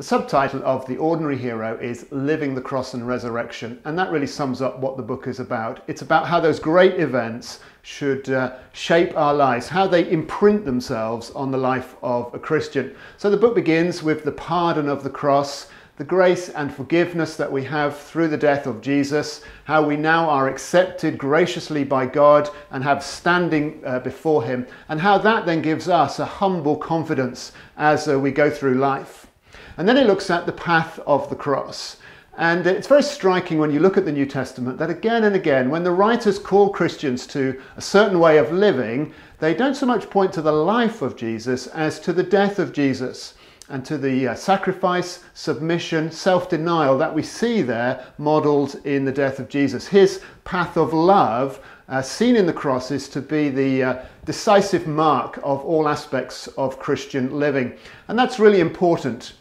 The subtitle of The Ordinary Hero is Living the Cross and Resurrection, and that really sums up what the book is about. It's about how those great events should shape our lives, how they imprint themselves on the life of a Christian. So the book begins with the pardon of the cross, the grace and forgiveness that we have through the death of Jesus, how we now are accepted graciously by God and have standing before him, and how that then gives us a humble confidence as we go through life. And then it looks at the path of the cross. And it's very striking when you look at the New Testament that again and again, when the writers call Christians to a certain way of living, they don't so much point to the life of Jesus as to the death of Jesus and to the sacrifice, submission, self-denial that we see there modelled in the death of Jesus. His path of love, seen in the cross, is to be the decisive mark of all aspects of Christian living. And that's really important.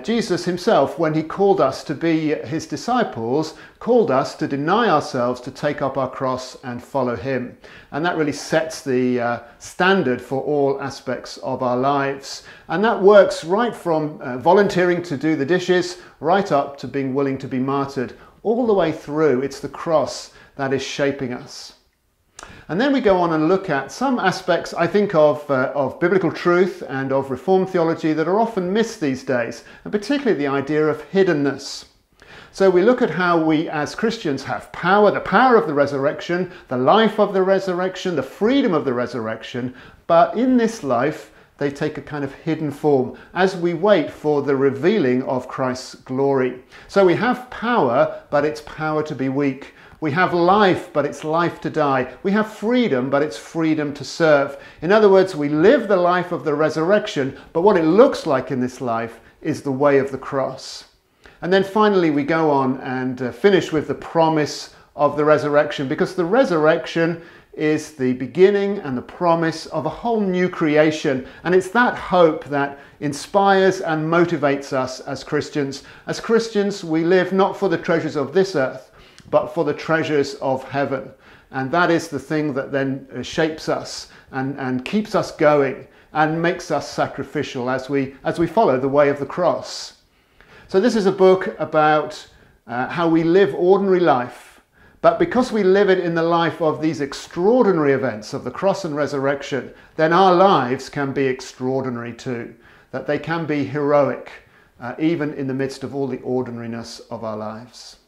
Jesus himself, when he called us to be his disciples, called us to deny ourselves, to take up our cross and follow him. And that really sets the standard for all aspects of our lives. And that works right from volunteering to do the dishes, right up to being willing to be martyred, all the way through. It's the cross that is shaping us. And then we go on and look at some aspects, I think, of biblical truth and of Reformed theology that are often missed these days, and particularly the idea of hiddenness. So we look at how we as Christians have power, the power of the resurrection, the life of the resurrection, the freedom of the resurrection, but in this life they take a kind of hidden form as we wait for the revealing of Christ's glory. So we have power, but it's power to be weak. We have life, but it's life to die. We have freedom, but it's freedom to serve. In other words, we live the life of the resurrection, but what it looks like in this life is the way of the cross. And then finally, we go on and finish with the promise of the resurrection, because the resurrection is the beginning and the promise of a whole new creation. And it's that hope that inspires and motivates us as Christians. As Christians, we live not for the treasures of this earth, but for the treasures of heaven. And that is the thing that then shapes us and keeps us going and makes us sacrificial as we follow the way of the cross. So this is a book about how we live ordinary life, but because we live it in the life of these extraordinary events of the cross and resurrection, then our lives can be extraordinary too, that they can be heroic, even in the midst of all the ordinariness of our lives.